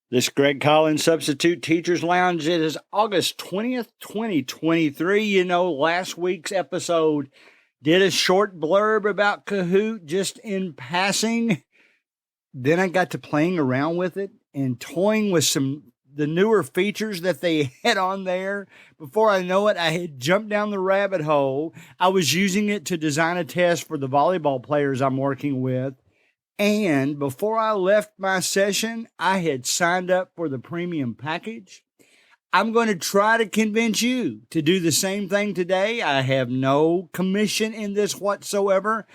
This Greg Collins Substitute Teachers Lounge. It is August 20th, 2023. You know, last week's episode did a short blurb about Kahoot just in passing. Then I got to playing around with it and toying with the newer features that they had on there. Before I know it, I had jumped down the rabbit hole. I was using it to design a test for the volleyball players I'm working with. And before I left my session, I had signed up for the premium package. I'm going to try to convince you to do the same thing today. I have no commission in this whatsoever.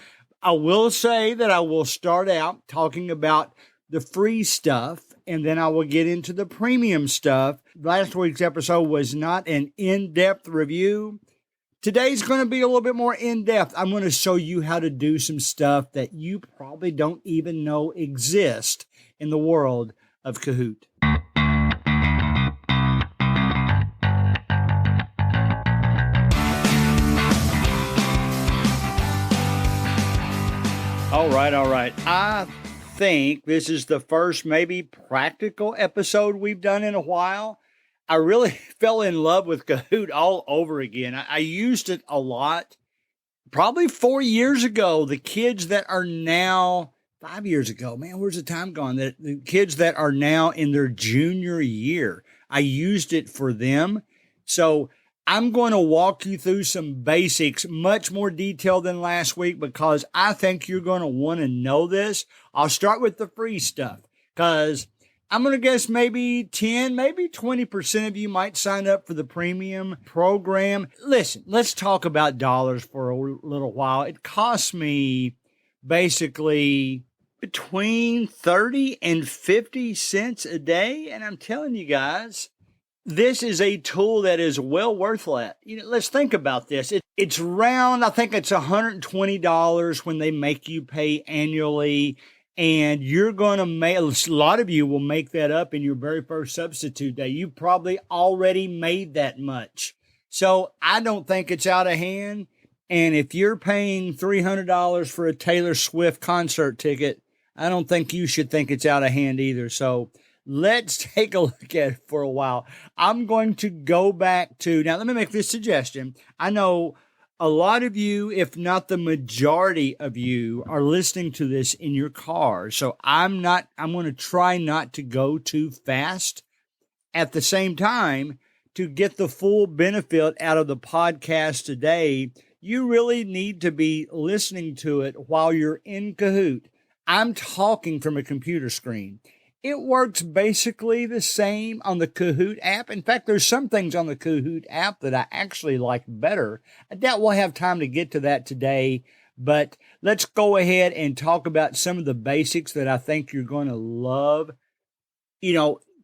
I will say that I will start out talking about the free stuff, and then I will get into the premium stuff. Last week's episode was not an in-depth review. Today's going to be a little bit more in-depth. I'm going to show you how to do some stuff that you probably don't even know exist in the world of Kahoot. All right. I think this is the first maybe practical episode we've done in a while. I really fell in love with Kahoot all over again. I used it a lot, probably 4 years ago. The kids that are now 5 years ago, man, where's the time gone? The kids that are now in their junior year, I used it for them. So I'm going to walk you through some basics, much more detail than last week, because I think you're going to want to know this. I'll start with the free stuff, because I'm going to guess maybe 10, maybe 20% of you might sign up for the premium program. Listen, let's talk about dollars for a little while. It costs me basically between 30 and 50 cents a day. And I'm telling you guys, this is a tool that is well worth it. Let's think about this. It's around, I think it's $120 when they make you pay annually. And you're going to make, a lot of you will make that up in your very first substitute day. You probably already made that much. So I don't think it's out of hand. And if you're paying $300 for a Taylor Swift concert ticket, I don't think you should think it's out of hand either. So let's take a look at it for a while. I'm going to go back to, now let me make this suggestion. I know a lot of you, if not the majority of you, are listening to this in your car. So I'm going to try not to go too fast. At the same time, to get the full benefit out of the podcast today, you really need to be listening to it while you're in Kahoot. I'm talking from a computer screen. It works basically the same on the Kahoot app. In fact, there's some things on the Kahoot app that I actually like better. I doubt we'll have time to get to that today, but let's go ahead and talk about some of the basics that I think you're going to love.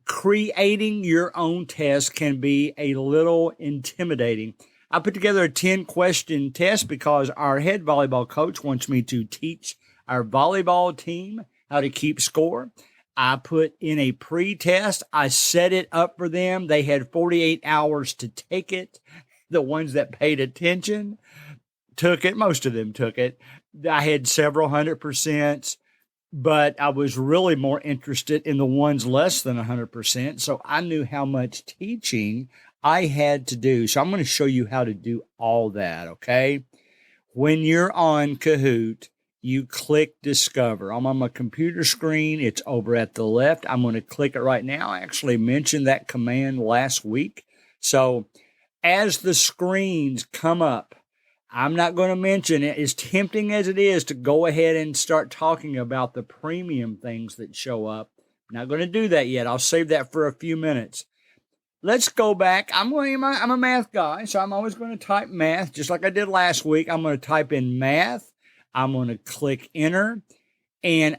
Creating your own test can be a little intimidating. I put together a 10-question test because our head volleyball coach wants me to teach our volleyball team how to keep score. I put in a pre-test. I set it up for them. They had 48 hours to take it. The ones that paid attention took it. Most of them took it. I had several 100%, but I was really more interested in the ones less than 100%. So I knew how much teaching I had to do. So I'm going to show you how to do all that, okay? When you're on Kahoot, you click Discover. I'm on my computer screen. It's over at the left. I'm going to click it right now. I actually mentioned that command last week. So as the screens come up, I'm not going to mention it. As tempting as it is to go ahead and start talking about the premium things that show up, I'm not going to do that yet. I'll save that for a few minutes. Let's go back. I'm a math guy, so I'm always going to type math, just like I did last week. I'm going to type in math. I'm going to click enter, and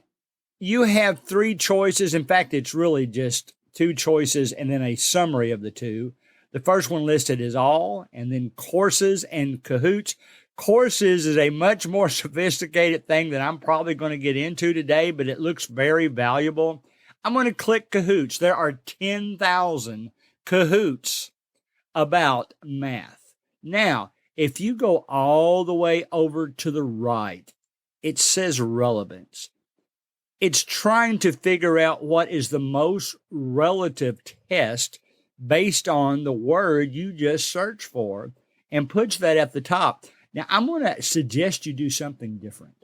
you have 3 choices. In fact, it's really just 2 choices and then a summary of the 2. The first one listed is all, and then courses and Kahoots. Courses is a much more sophisticated thing that I'm probably going to get into today, but it looks very valuable. I'm going to click Kahoots. There are 10,000 Kahoots about math. Now, if you go all the way over to the right, it says relevance. it's trying to figure out what is the most relative test based on the word you just searched for and puts that at the top. Now, I'm going to suggest you do something different.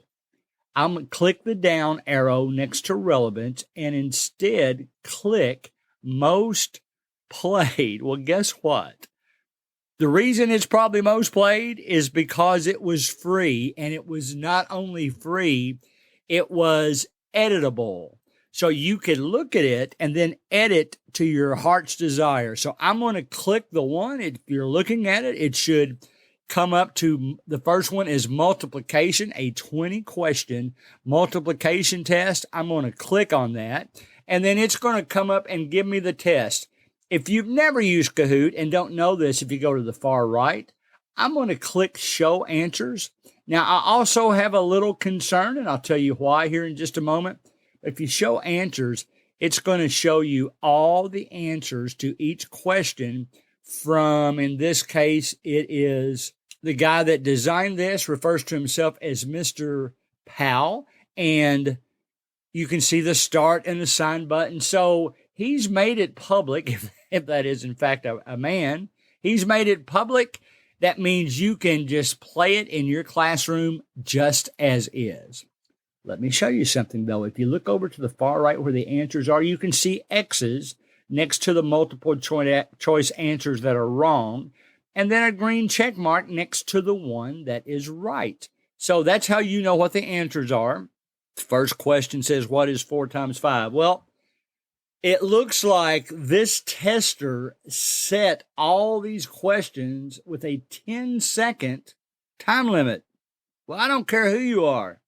I'm going to click the down arrow next to relevance and instead click most played. Well, guess what? The reason it's probably most played is because it was free, and it was not only free, it was editable. So you could look at it and then edit to your heart's desire. So I'm going to click the one. If you're looking at it, it should come up to the first one is multiplication, a 20 question multiplication test. I'm going to click on that, and then it's going to come up and give me the test. If you've never used Kahoot and don't know this, if you go to the far right, I'm going to click Show Answers. Now, I also have a little concern, and I'll tell you why here in just a moment. If you show answers, it's going to show you all the answers to each question from, in this case, it is the guy that designed this refers to himself as Mr. Powell, and you can see the start and the sign button. So he's made it public, if that is in fact a man. He's made it public. That means you can just play it in your classroom just as is. Let me show you something, though. If you look over to the far right where the answers are, you can see X's next to the multiple choice answers that are wrong, and then a green check mark next to the one that is right. So that's how you know what the answers are. The first question says, what is 4 times 5? Well, it looks like this tester set all these questions with a 10-second time limit. Well, I don't care who you are.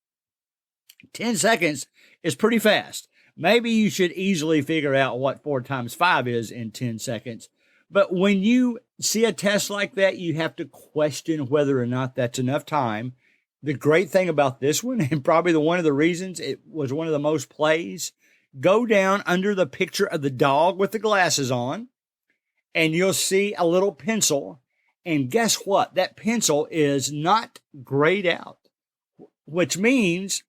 10 seconds is pretty fast. Maybe you should easily figure out what 4 times 5 is in 10 seconds. But when you see a test like that, you have to question whether or not that's enough time. The great thing about this one, and probably one of the reasons it was one of the most plays, go down under the picture of the dog with the glasses on, and you'll see a little pencil. And guess what? That pencil is not grayed out, which means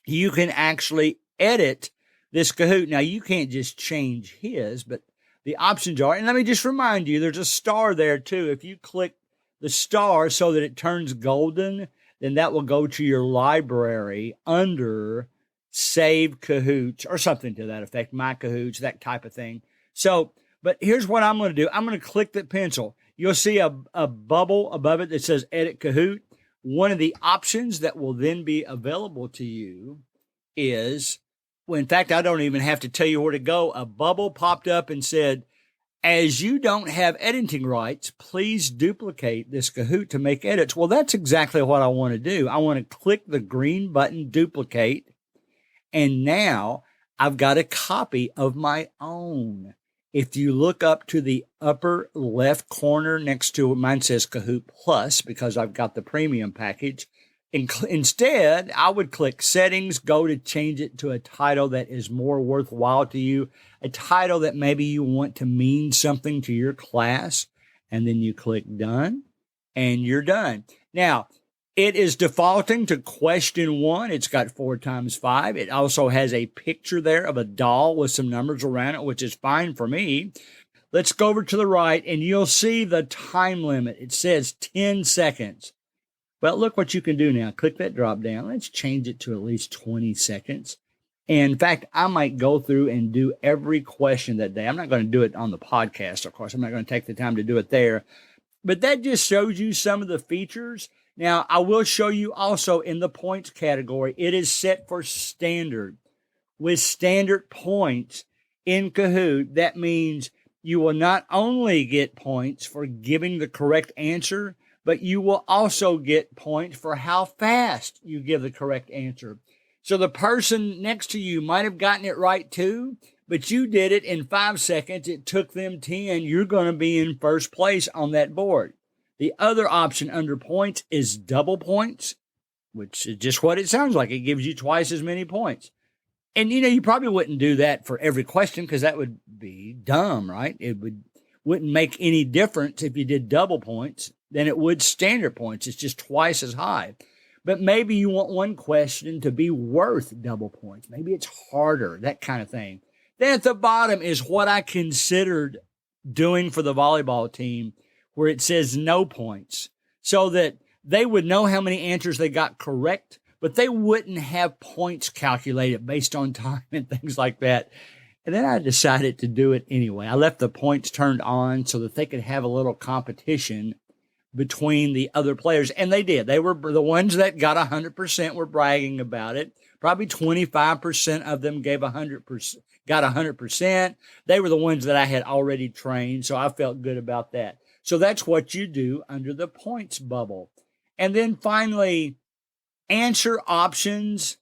you can actually edit this Kahoot. Now, you can't just change his, but the options are, and let me just remind you, there's a star there too. If you click the star so that it turns golden, then that will go to your library under Save Kahoots or something to that effect, My Kahoots, that type of thing. So, but here's what I'm going to do. I'm going to click that pencil. You'll see a bubble above it that says Edit Kahoot. One of the options that will then be available to you is, well, in fact, I don't even have to tell you where to go. A bubble popped up and said, as you don't have editing rights, please duplicate this Kahoot to make edits. Well, that's exactly what I want to do. I want to click the green button, duplicate, and now I've got a copy of my own. If you look up to the upper left corner next to it, mine says Kahoot Plus because I've got the premium package. Instead, I would click Settings, go to change it to a title that is more worthwhile to you, a title that maybe you want to mean something to your class, and then you click Done, and you're done. Now, it is defaulting to question 1. It's got 4 times 5. It also has a picture there of a doll with some numbers around it, which is fine for me. Let's go over to the right, and you'll see the time limit. It says 10 seconds. Well, look what you can do now. Click that drop down. Let's change it to at least 20 seconds. And in fact, I might go through and do every question that day. I'm not going to do it on the podcast, of course. I'm not going to take the time to do it there. But that just shows you some of the features. Now, I will show you also in the points category, it is set for standard. With standard points in Kahoot, that means you will not only get points for giving the correct answer, but you will also get points for how fast you give the correct answer. So the person next to you might have gotten it right too, but you did it in 5 seconds. It took them 10. You're going to be in first place on that board. The other option under points is double points, which is just what it sounds like. It gives you twice as many points. And, you probably wouldn't do that for every question because that would be dumb, right? It wouldn't make any difference if you did double points than it would standard points. It's just twice as high. but maybe you want one question to be worth double points. Maybe it's harder, that kind of thing. Then at the bottom is what I considered doing for the volleyball team, where it says no points, so that they would know how many answers they got correct, but they wouldn't have points calculated based on time and things like that. And then I decided to do it anyway. I left the points turned on so that they could have a little competition between the other players. And they did. They were the ones that got 100% were bragging about it. Probably 25% of them gave 100%, got 100%. They were the ones that I had already trained. So I felt good about that. So that's what you do under the points bubble. And then finally, answer options.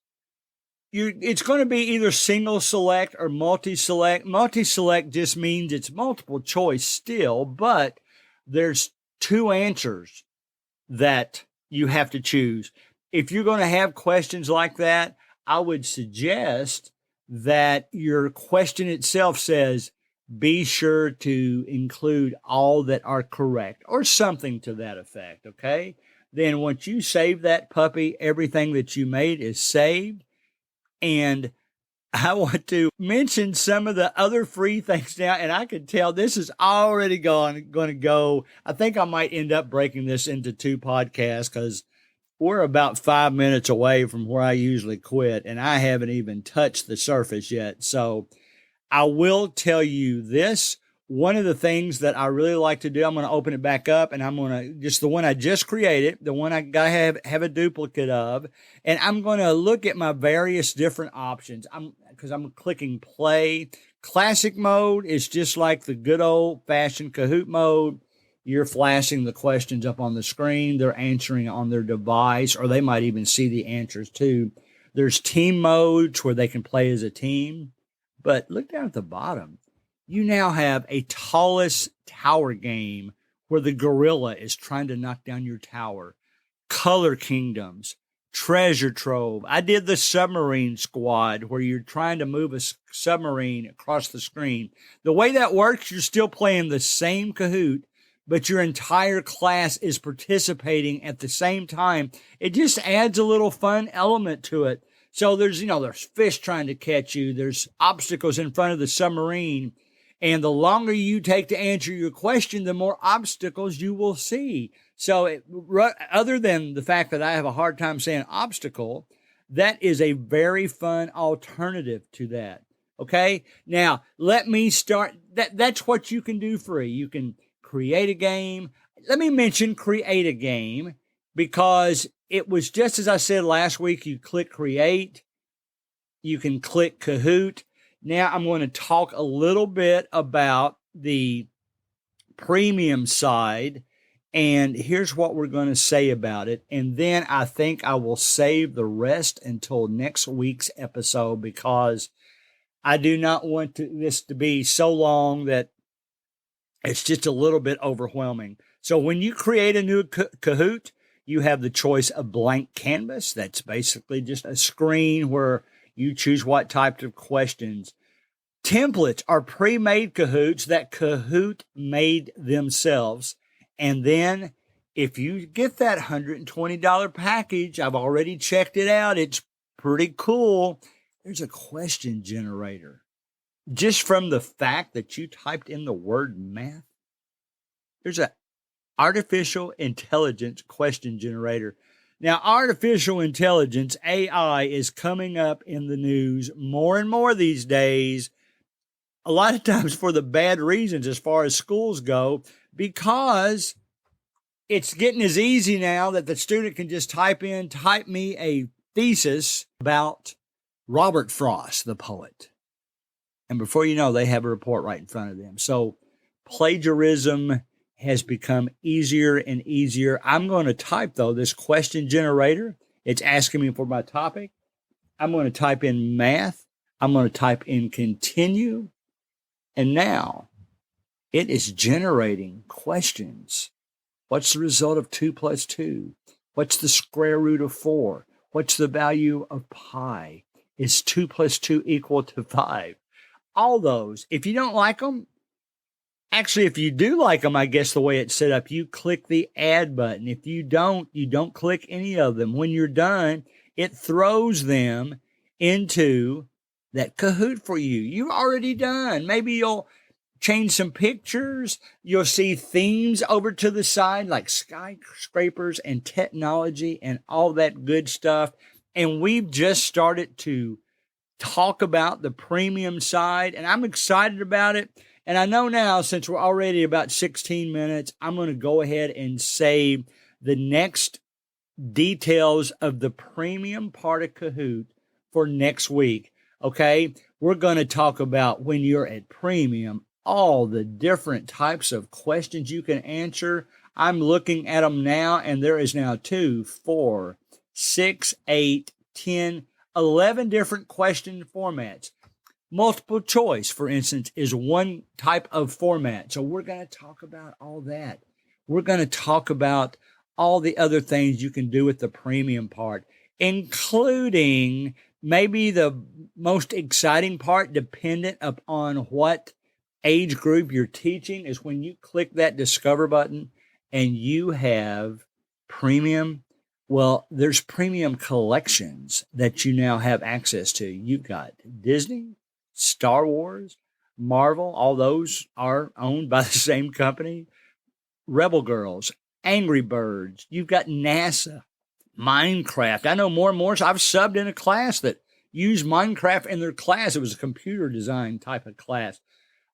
It's going to be either single select or multi-select. Multi-select just means it's multiple choice still, but there's two answers that you have to choose. If you're going to have questions like that, I would suggest that your question itself says, be sure to include all that are correct or something to that effect, okay? Then once you save that puppy, everything that you made is saved. And I want to mention some of the other free things now, and I can tell this is already going to go. I think I might end up breaking this into 2 podcasts because we're about 5 minutes away from where I usually quit, and I haven't even touched the surface yet. So I will tell you this. One of the things that I really like to do, I'm going to open it back up, and I'm going to just the one I just created, the one I got to have a duplicate of, and I'm going to look at my various different options. Because I'm clicking play. Classic mode is just like the good old-fashioned Kahoot mode. You're flashing the questions up on the screen. They're answering on their device, or they might even see the answers too. There's team modes where they can play as a team. But look down at the bottom. You now have a tallest tower game where the gorilla is trying to knock down your tower. Color kingdoms, treasure trove. I did the submarine squad where you're trying to move a submarine across the screen. The way that works, you're still playing the same Kahoot, but your entire class is participating at the same time. It just adds a little fun element to it. So there's fish trying to catch you. There's obstacles in front of the submarine. And the longer you take to answer your question, the more obstacles you will see. So other than the fact that I have a hard time saying obstacle, that is a very fun alternative to that. Okay? Now, let me start. That's what you can do free. You can create a game. Let me mention create a game because it was just as I said last week. You click create. You can click Kahoot. Now I'm going to talk a little bit about the premium side, and here's what we're going to say about it. And then I think I will save the rest until next week's episode because I do not want this to be so long that it's just a little bit overwhelming. So when you create a new Kahoot, you have the choice of blank canvas. That's basically just a screen where you choose what type of questions. Templates are pre-made Kahoots that Kahoot made themselves. And then if you get that $120 package, I've already checked it out. It's pretty cool. There's a question generator. Just from the fact that you typed in the word math, there's an artificial intelligence question generator. Now, artificial intelligence, AI, is coming up in the news more and more these days, a lot of times for the bad reasons as far as schools go, because it's getting as easy now that the student can just type me a thesis about Robert Frost, the poet. And before you know, they have a report right in front of them. So plagiarism has become easier and easier. I'm going to type, though, this question generator. It's asking me for my topic. I'm going to type in math. I'm going to type in continue. And now it is generating questions. What's the result of 2 plus 2? What's the square root of 4? What's the value of pi? Is 2 plus 2 equal to 5? All those. If you don't like them, Actually, if you do like them, I guess the way it's set up, you click the add button. If you don't click any of them. When you're done, it throws them into that Kahoot for you. You're already done. Maybe you'll change some pictures. You'll see themes over to the side like skyscrapers and technology and all that good stuff. And we've just started to talk about the premium side, and I'm excited about it. And I know now, since we're already about 16 minutes, I'm going to go ahead and save the next details of the premium part of Kahoot for next week. Okay? We're going to talk about when you're at premium, all the different types of questions you can answer. I'm looking at them now, and there is now 2, 4, 6, 8, 10, 11 different question formats. Multiple choice, for instance, is one type of format. So we're going to talk about all that. We're going to talk about all the other things you can do with the premium part, including maybe the most exciting part, dependent upon what age group you're teaching, is when you click that Discover button and you have premium. Well, there's premium collections that you now have access to. You've got Disney, Star Wars, Marvel, all those are owned by the same company. Rebel Girls, Angry Birds, you've got NASA, Minecraft. I know more and more. So I've subbed in a class that used Minecraft in their class. It was a computer design type of class.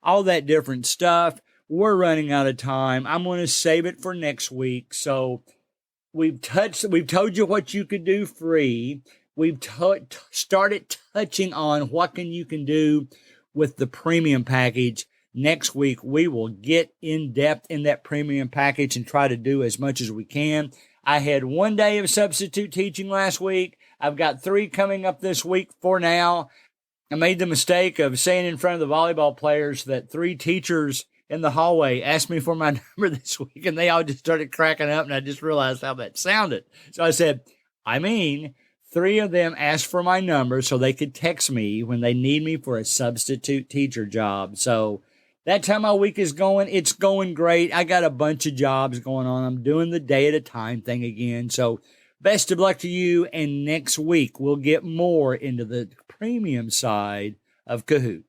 All that different stuff. We're running out of time. I'm going to save it for next week. So we've told you what you could do free. We've started touching on what you can do with the premium package. Next week, we will get in depth in that premium package and try to do as much as we can. I had 1 day of substitute teaching last week. I've got 3 coming up this week for now. I made the mistake of saying in front of the volleyball players that 3 teachers in the hallway asked me for my number this week, and they all just started cracking up, and I just realized how that sounded. So I said, 3 of them asked for my number so they could text me when they need me for a substitute teacher job. So that's how my week is going. It's going great. I got a bunch of jobs going on. I'm doing the day at a time thing again. So best of luck to you. And next week, we'll get more into the premium side of Kahoot.